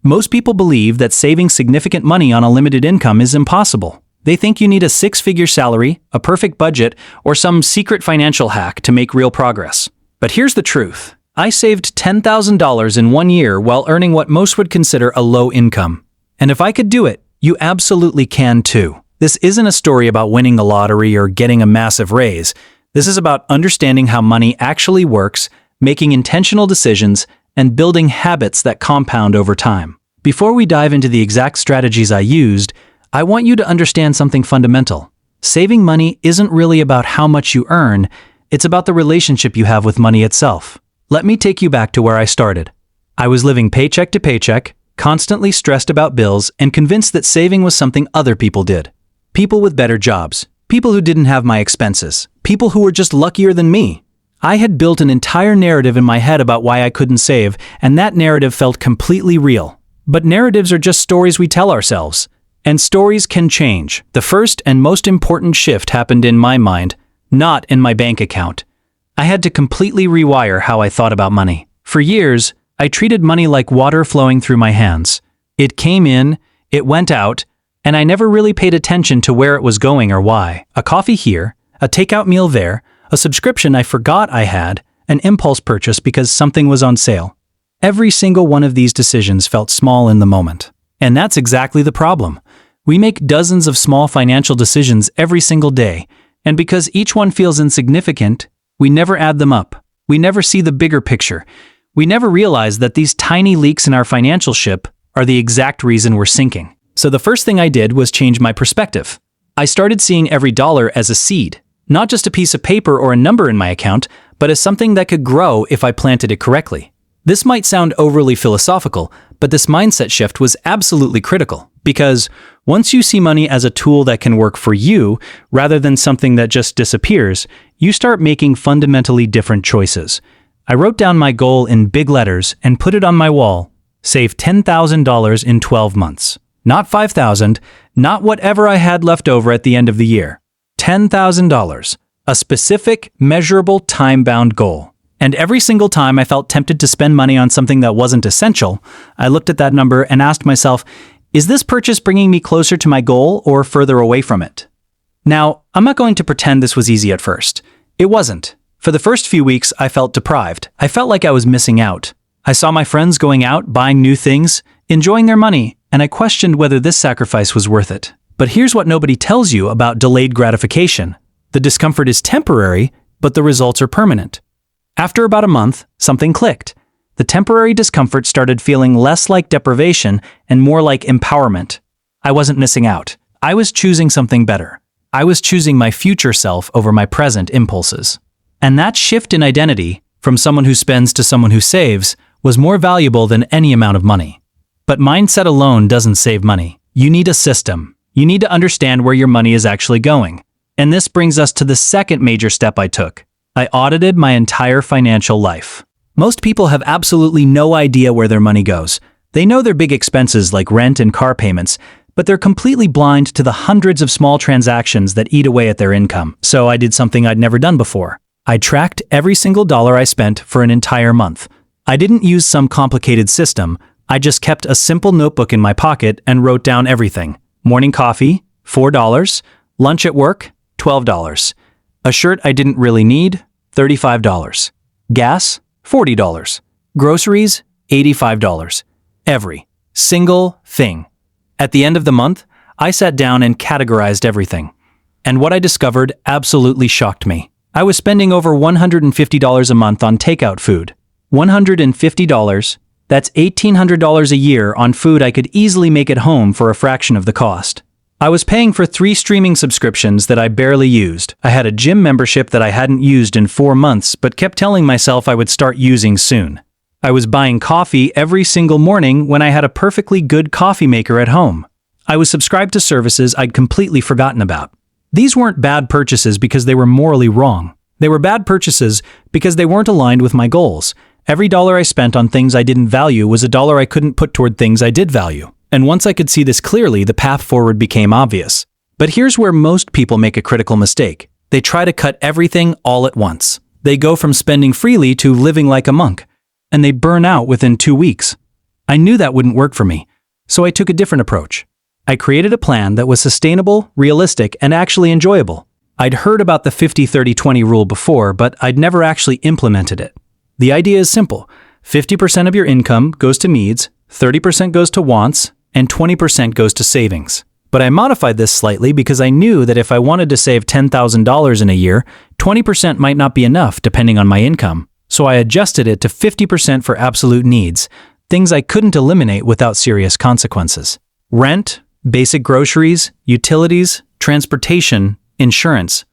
Most people believe that saving significant money on a limited income is impossible. They think you need a six-figure salary, a perfect budget, or some secret financial hack to make real progress. But here's the truth. I saved $10,000 in 1 year while earning what most would consider a low income. And if I could do it, you absolutely can too. This isn't a story about winning the lottery or getting a massive raise. This is about understanding how money actually works, making intentional decisions, and building habits that compound over time. Before we dive into the exact strategies I used, I want you to understand something fundamental. Saving money isn't really about how much you earn, it's about the relationship you have with money itself. Let me take you back to where I started. I was living paycheck to paycheck, constantly stressed about bills, and convinced that saving was something other people did. People with better jobs, people who didn't have my expenses, people who were just luckier than me. I had built an entire narrative in my head about why I couldn't save, and that narrative felt completely real. But narratives are just stories we tell ourselves. And stories can change. The first and most important shift happened in my mind, not in my bank account. I had to completely rewire how I thought about money. For years, I treated money like water flowing through my hands. It came in, it went out, and I never really paid attention to where it was going or why. A coffee here, a takeout meal there, a subscription I forgot I had, an impulse purchase because something was on sale. Every single one of these decisions felt small in the moment. And that's exactly the problem. We make dozens of small financial decisions every single day, and because each one feels insignificant, we never add them up. We never see the bigger picture. We never realize that these tiny leaks in our financial ship are the exact reason we're sinking. So the first thing I did was change my perspective. I started seeing every dollar as a seed, not just a piece of paper or a number in my account, but as something that could grow if I planted it correctly. This might sound overly philosophical, but this mindset shift was absolutely critical, because once you see money as a tool that can work for you rather than something that just disappears, you start making fundamentally different choices. I wrote down my goal in big letters and put it on my wall. Save $10,000 in 12 months. Not $5,000, not whatever I had left over at the end of the year. $10,000. A specific, measurable, time-bound goal. And every single time I felt tempted to spend money on something that wasn't essential, I looked at that number and asked myself, is this purchase bringing me closer to my goal or further away from it? Now, I'm not going to pretend this was easy at first. It wasn't. For the first few weeks, I felt deprived. I felt like I was missing out. I saw my friends going out, buying new things, enjoying their money, and I questioned whether this sacrifice was worth it. But here's what nobody tells you about delayed gratification. The discomfort is temporary, but the results are permanent. After about a month, something clicked. The temporary discomfort started feeling less like deprivation and more like empowerment. I wasn't missing out. I was choosing something better. I was choosing my future self over my present impulses. And that shift in identity, from someone who spends to someone who saves, was more valuable than any amount of money. But mindset alone doesn't save money. You need a system. You need to understand where your money is actually going. And this brings us to the second major step I took. I audited my entire financial life. Most people have absolutely no idea where their money goes. They know their big expenses like rent and car payments, but they're completely blind to the hundreds of small transactions that eat away at their income. So I did something I'd never done before. I tracked every single dollar I spent for an entire month. I didn't use some complicated system. I just kept a simple notebook in my pocket and wrote down everything. Morning coffee, $4. Lunch at work, $12. A shirt I didn't really need, $35. Gas, $40. Groceries, $85. Every single thing. At the end of the month, I sat down and categorized everything. And what I discovered absolutely shocked me. I was spending over $150 a month on takeout food. $150, that's $1,800 a year on food I could easily make at home for a fraction of the cost. I was paying for 3 streaming subscriptions that I barely used. I had a gym membership that I hadn't used in 4 months, but kept telling myself I would start using soon. I was buying coffee every single morning when I had a perfectly good coffee maker at home. I was subscribed to services I'd completely forgotten about. These weren't bad purchases because they were morally wrong. They were bad purchases because they weren't aligned with my goals. Every dollar I spent on things I didn't value was a dollar I couldn't put toward things I did value. And once I could see this clearly, the path forward became obvious. But here's where most people make a critical mistake. They try to cut everything all at once. They go from spending freely to living like a monk, and they burn out within 2 weeks. I knew that wouldn't work for me, so I took a different approach. I created a plan that was sustainable, realistic, and actually enjoyable. I'd heard about the 50-30-20 rule before, but I'd never actually implemented it. The idea is simple. 50% of your income goes to needs, 30% goes to wants, and 20% goes to savings. But I modified this slightly because I knew that if I wanted to save $10,000 in a year, 20% might not be enough depending on my income. So I adjusted it to 50% for absolute needs, things I couldn't eliminate without serious consequences. Rent, basic groceries, utilities, transportation, insurance.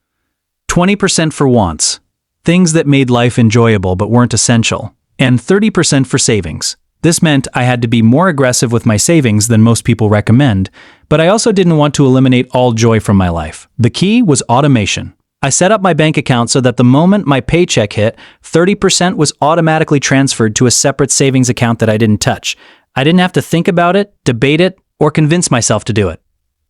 20% for wants, things that made life enjoyable but weren't essential. And 30% for savings. This meant I had to be more aggressive with my savings than most people recommend, but I also didn't want to eliminate all joy from my life. The key was automation. I set up my bank account so that the moment my paycheck hit, 30% was automatically transferred to a separate savings account that I didn't touch. I didn't have to think about it, debate it, or convince myself to do it.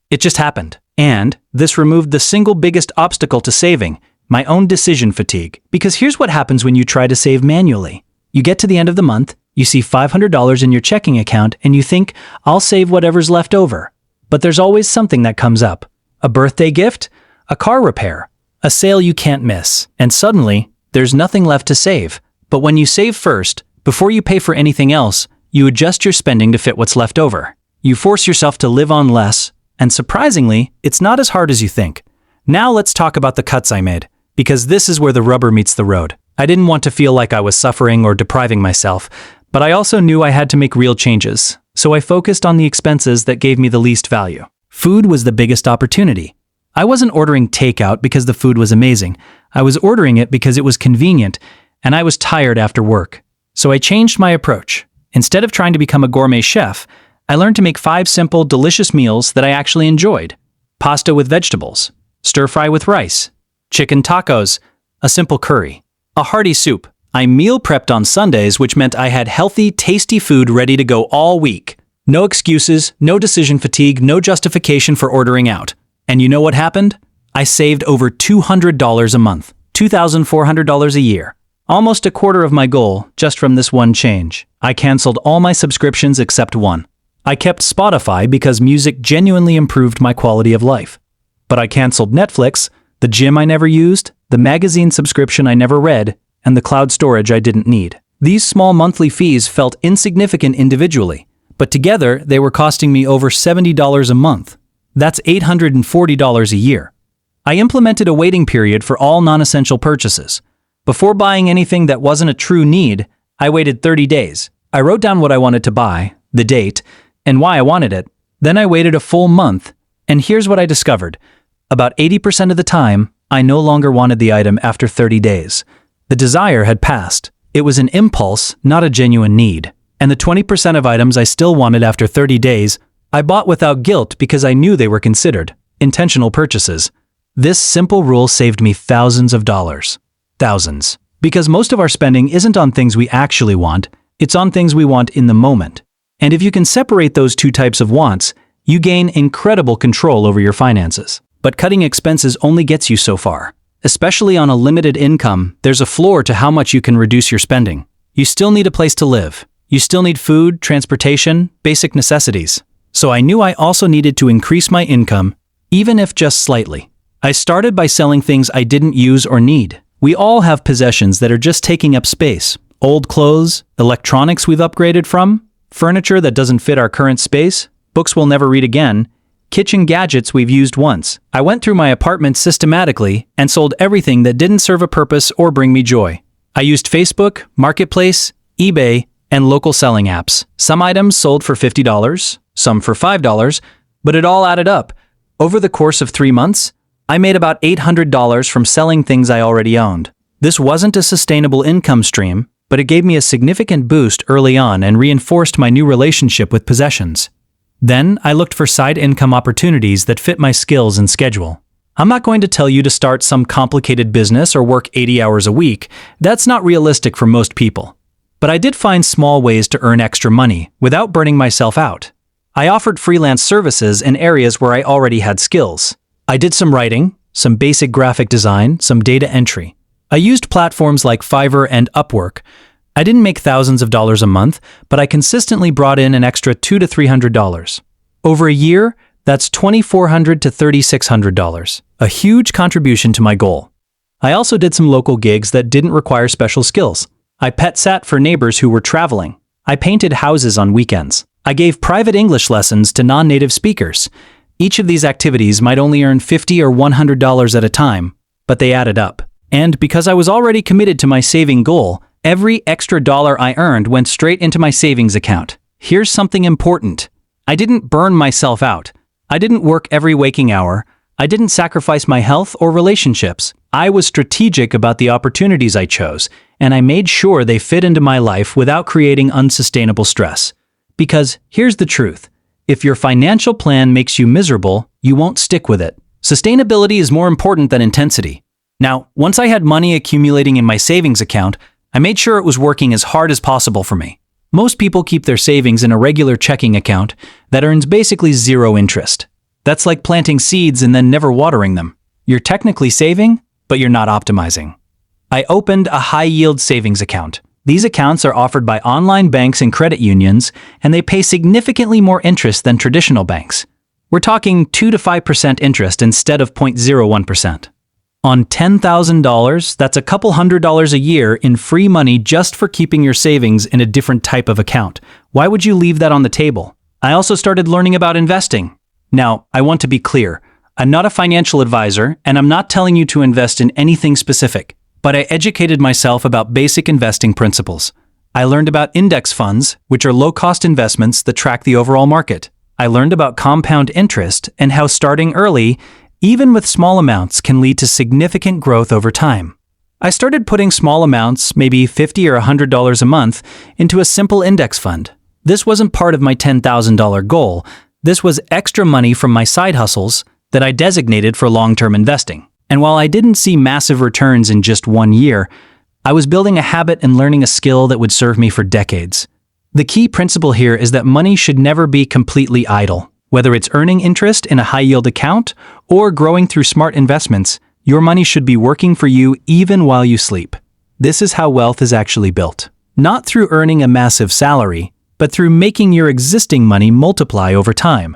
It just happened. And this removed the single biggest obstacle to saving, my own decision fatigue. Because here's what happens when you try to save manually. You get to the end of the month, you see $500 in your checking account, and you think, I'll save whatever's left over. But there's always something that comes up. A birthday gift, a car repair, a sale you can't miss. And suddenly, there's nothing left to save. But when you save first, before you pay for anything else, you adjust your spending to fit what's left over. You force yourself to live on less, and surprisingly, it's not as hard as you think. Now let's talk about the cuts I made, because this is where the rubber meets the road. I didn't want to feel like I was suffering or depriving myself, but I also knew I had to make real changes, so I focused on the expenses that gave me the least value. Food was the biggest opportunity. I wasn't ordering takeout because the food was amazing. I was ordering it because it was convenient, and I was tired after work. So I changed my approach. Instead of trying to become a gourmet chef, I learned to make 5 simple, delicious meals that I actually enjoyed. Pasta with vegetables, stir fry with rice, chicken tacos, a simple curry, a hearty soup. I meal prepped on Sundays, which meant I had healthy, tasty food ready to go all week. No excuses, no decision fatigue, no justification for ordering out. And you know what happened? I saved over $200 a month, $2,400 a year. Almost a quarter of my goal just from this one change. I canceled all my subscriptions except one. I kept Spotify because music genuinely improved my quality of life. But I canceled Netflix, the gym I never used, the magazine subscription I never read, and the cloud storage I didn't need. These small monthly fees felt insignificant individually, but together they were costing me over $70 a month. That's $840 a year. I implemented a waiting period for all non-essential purchases. Before buying anything that wasn't a true need, I waited 30 days. I wrote down what I wanted to buy, the date, and why I wanted it. Then I waited a full month, and here's what I discovered. About 80% of the time, I no longer wanted the item after 30 days. The desire had passed. It was an impulse, not a genuine need. And the 20% of items I still wanted after 30 days, I bought without guilt because I knew they were considered intentional purchases. This simple rule saved me thousands of dollars. Thousands. Because most of our spending isn't on things we actually want, it's on things we want in the moment. And if you can separate those two types of wants, you gain incredible control over your finances. But cutting expenses only gets you so far. Especially on a limited income, there's a floor to how much you can reduce your spending. You still need a place to live. You still need food, transportation, basic necessities. So I knew I also needed to increase my income, even if just slightly. I started by selling things I didn't use or need. We all have possessions that are just taking up space. Old clothes, electronics we've upgraded from, furniture that doesn't fit our current space, books we'll never read again, kitchen gadgets we've used once. I went through my apartment systematically and sold everything that didn't serve a purpose or bring me joy. I used Facebook, Marketplace, eBay, and local selling apps. Some items sold for $50, some for $5, but it all added up. Over the course of 3 months, I made about $800 from selling things I already owned. This wasn't a sustainable income stream, but it gave me a significant boost early on and reinforced my new relationship with possessions. Then I looked for side income opportunities that fit my skills and schedule. I'm not going to tell you to start some complicated business or work 80 hours a week. That's not realistic for most people. But I did find small ways to earn extra money without burning myself out. I offered freelance services in areas where I already had skills. I did some writing, some basic graphic design, some data entry. I used platforms like Fiverr and Upwork, I didn't make thousands of dollars a month, but I consistently brought in an extra $200 to $300. Over a year, that's $2,400 to $3,600, a huge contribution to my goal. I also did some local gigs that didn't require special skills. I pet sat for neighbors who were traveling. I painted houses on weekends. I gave private English lessons to non-native speakers. Each of these activities might only earn $50 or $100 at a time, but they added up. And because I was already committed to my saving goal, every extra dollar I earned went straight into my savings account. Here's something important. I didn't burn myself out. I didn't work every waking hour. I didn't sacrifice my health or relationships. I was strategic about the opportunities I chose, and I made sure they fit into my life without creating unsustainable stress. Because here's the truth. If your financial plan makes you miserable, you won't stick with it. Sustainability is more important than intensity. Now, once I had money accumulating in my savings account, I made sure it was working as hard as possible for me. Most people keep their savings in a regular checking account that earns basically zero interest. That's like planting seeds and then never watering them. You're technically saving, but you're not optimizing. I opened a high-yield savings account. These accounts are offered by online banks and credit unions, and they pay significantly more interest than traditional banks. We're talking 2 to 5% interest instead of 0.01%. On $10,000, that's a couple $100 a year in free money just for keeping your savings in a different type of account. Why would you leave that on the table? I also started learning about investing. Now, I want to be clear. I'm not a financial advisor, and I'm not telling you to invest in anything specific, but I educated myself about basic investing principles. I learned about index funds, which are low-cost investments that track the overall market. I learned about compound interest and how starting early, even with small amounts, can lead to significant growth over time. I started putting small amounts, maybe $50 or $100 a month, into a simple index fund. This wasn't part of my $10,000 goal. This was extra money from my side hustles that I designated for long-term investing. And while I didn't see massive returns in just 1 year, I was building a habit and learning a skill that would serve me for decades. The key principle here is that money should never be completely idle. Whether it's earning interest in a high-yield account or growing through smart investments, your money should be working for you even while you sleep. This is how wealth is actually built. Not through earning a massive salary, but through making your existing money multiply over time.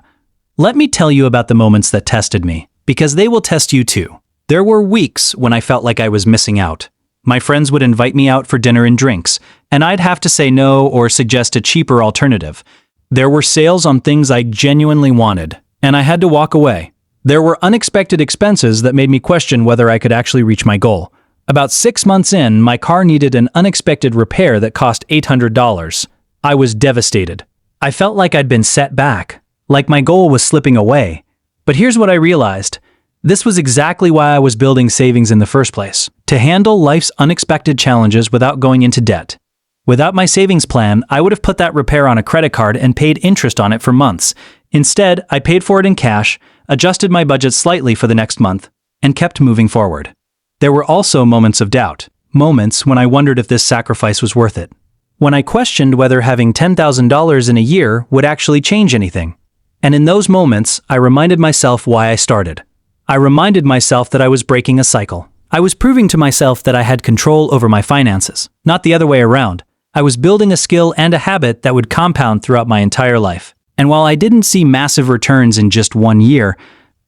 Let me tell you about the moments that tested me, because they will test you too. There were weeks when I felt like I was missing out. My friends would invite me out for dinner and drinks, and I'd have to say no or suggest a cheaper alternative. There were sales on things I genuinely wanted, and I had to walk away. There were unexpected expenses that made me question whether I could actually reach my goal. About 6 months in, my car needed an unexpected repair that cost $800. I was devastated. I felt like I'd been set back, like my goal was slipping away. But here's what I realized. This was exactly why I was building savings in the first place, to handle life's unexpected challenges without going into debt. Without my savings plan, I would have put that repair on a credit card and paid interest on it for months. Instead, I paid for it in cash, adjusted my budget slightly for the next month, and kept moving forward. There were also moments of doubt, moments when I wondered if this sacrifice was worth it. When I questioned whether having $10,000 in a year would actually change anything. And in those moments, I reminded myself why I started. I reminded myself that I was breaking a cycle. I was proving to myself that I had control over my finances, not the other way around. I was building a skill and a habit that would compound throughout my entire life. And while I didn't see massive returns in just 1 year,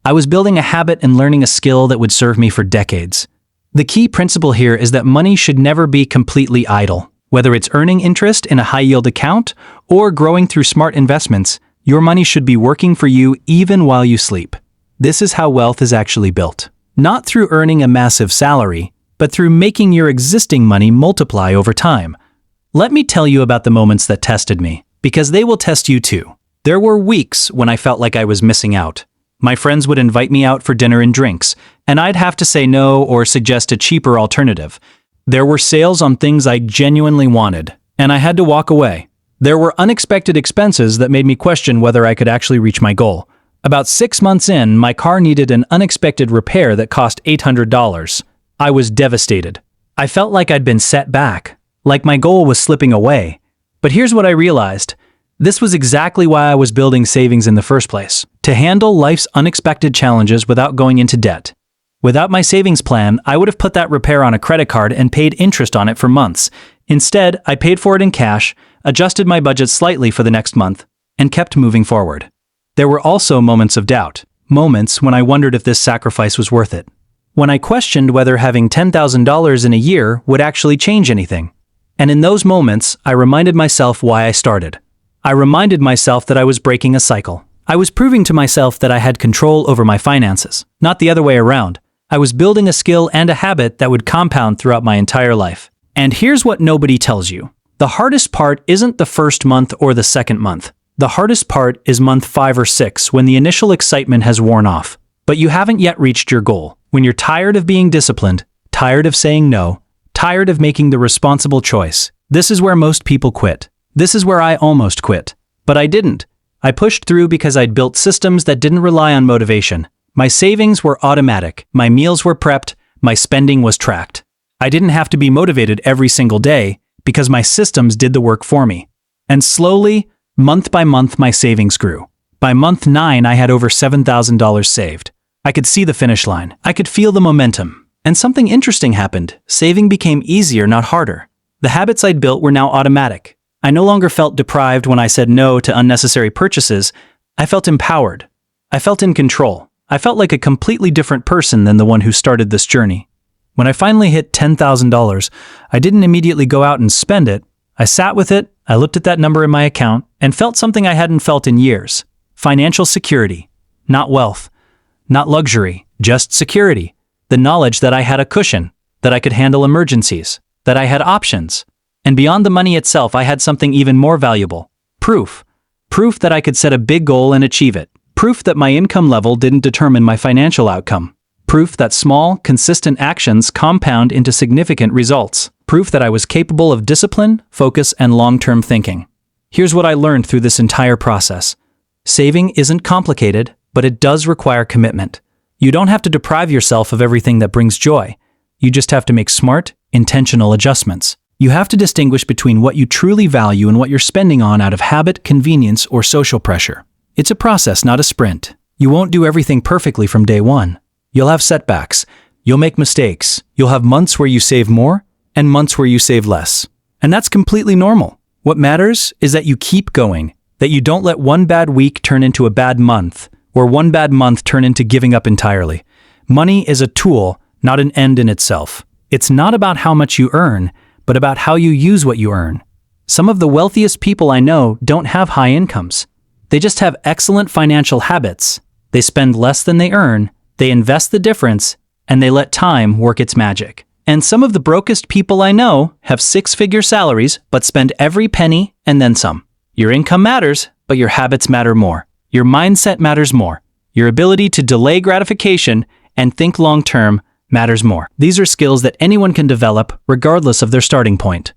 I was building a habit and learning a skill that would serve me for decades. The key principle here is that money should never be completely idle. Whether it's earning interest in a high-yield account or growing through smart investments, your money should be working for you even while you sleep. This is how wealth is actually built. Not through earning a massive salary, but through making your existing money multiply over time. Let me tell you about the moments that tested me, because they will test you too. There were weeks when I felt like I was missing out. My friends would invite me out for dinner and drinks, and I'd have to say no or suggest a cheaper alternative. There were sales on things I genuinely wanted, and I had to walk away. There were unexpected expenses that made me question whether I could actually reach my goal. About 6 months in, my car needed an unexpected repair that cost $800. I was devastated. I felt like I'd been set back, like my goal was slipping away. But here's what I realized. This was exactly why I was building savings in the first place, to handle life's unexpected challenges without going into debt. Without my savings plan, I would have put that repair on a credit card and paid interest on it for months. Instead, I paid for it in cash, adjusted my budget slightly for the next month, and kept moving forward. There were also moments of doubt, moments when I wondered if this sacrifice was worth it. When I questioned whether having $10,000 in a year would actually change anything. And in those moments, I reminded myself why I started. I reminded myself that I was breaking a cycle. I was proving to myself that I had control over my finances, not the other way around. I was building a skill and a habit that would compound throughout my entire life. And here's what nobody tells you. The hardest part isn't the first month or the second month. The hardest part is month 5 or 6 when the initial excitement has worn off, but you haven't yet reached your goal. When you're tired of being disciplined, tired of saying no, tired of making the responsible choice. This is where most people quit. This is where I almost quit. But I didn't. I pushed through because I'd built systems that didn't rely on motivation. My savings were automatic, my meals were prepped, my spending was tracked. I didn't have to be motivated every single day because my systems did the work for me. And slowly, month by month, my savings grew. By month 9, I had over $7,000 saved. I could see the finish line. I could feel the momentum. And something interesting happened. Saving became easier, not harder. The habits I'd built were now automatic. I no longer felt deprived when I said no to unnecessary purchases. I felt empowered. I felt in control. I felt like a completely different person than the one who started this journey. When I finally hit $10,000, I didn't immediately go out and spend it. I sat with it, I looked at that number in my account, and felt something I hadn't felt in years. Financial security. Not wealth. Not luxury. Just security. The knowledge that I had a cushion, that I could handle emergencies, that I had options. And beyond the money itself, I had something even more valuable. Proof. Proof that I could set a big goal and achieve it. Proof that my income level didn't determine my financial outcome. Proof that small, consistent actions compound into significant results. Proof that I was capable of discipline, focus, and long-term thinking. Here's what I learned through this entire process. Saving isn't complicated, but it does require commitment. You don't have to deprive yourself of everything that brings joy. You just have to make smart, intentional adjustments. You have to distinguish between what you truly value and what you're spending on out of habit, convenience, or social pressure. It's a process, not a sprint. You won't do everything perfectly from day one. You'll have setbacks. You'll make mistakes. You'll have months where you save more and months where you save less. And that's completely normal. What matters is that you keep going, that you don't let one bad week turn into a bad month, or one bad month turn into giving up entirely. Money is a tool, not an end in itself. It's not about how much you earn, but about how you use what you earn. Some of the wealthiest people I know don't have high incomes. They just have excellent financial habits. They spend less than they earn, they invest the difference, and they let time work its magic. And some of the brokest people I know have 6-figure salaries, but spend every penny and then some. Your income matters, but your habits matter more. Your mindset matters more. Your ability to delay gratification and think long-term matters more. These are skills that anyone can develop regardless of their starting point.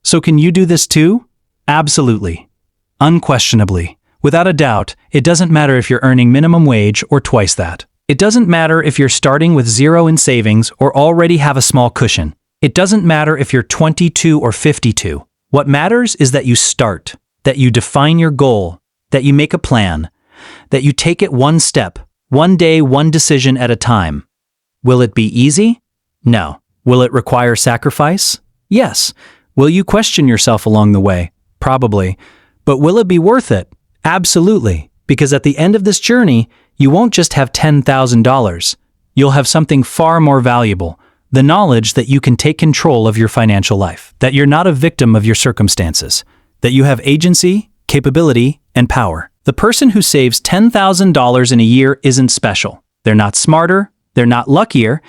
So can you do this too? Absolutely. Unquestionably. Without a doubt, it doesn't matter if you're earning minimum wage or twice that. It doesn't matter if you're starting with zero in savings or already have a small cushion. It doesn't matter if you're 22 or 52. What matters is that you start, that you define your goal, that you make a plan, that you take it one step, one day, one decision at a time. Will it be easy? No. Will it require sacrifice? Yes. Will you question yourself along the way? Probably. But will it be worth it? Absolutely. Because at the end of this journey, you won't just have $10,000. You'll have something far more valuable, the knowledge that you can take control of your financial life, that you're not a victim of your circumstances, that you have agency, capability, and power. The person who saves $10,000 in a year isn't special. They're not smarter. They're not luckier.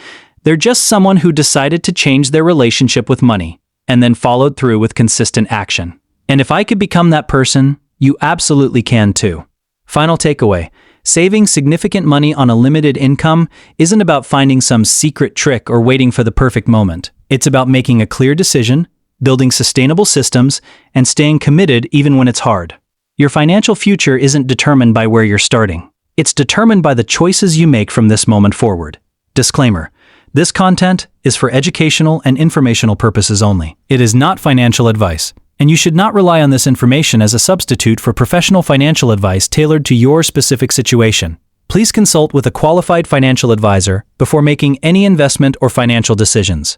They're just someone who decided to change their relationship with money and then followed through with consistent action. And if I could become that person, you absolutely can too. Final takeaway. Saving significant money on a limited income isn't about finding some secret trick or waiting for the perfect moment. It's about making a clear decision, building sustainable systems, and staying committed even when it's hard. Your financial future isn't determined by where you're starting. It's determined by the choices you make from this moment forward. Disclaimer. This content is for educational and informational purposes only. It is not financial advice, and you should not rely on this information as a substitute for professional financial advice tailored to your specific situation. Please consult with a qualified financial advisor before making any investment or financial decisions.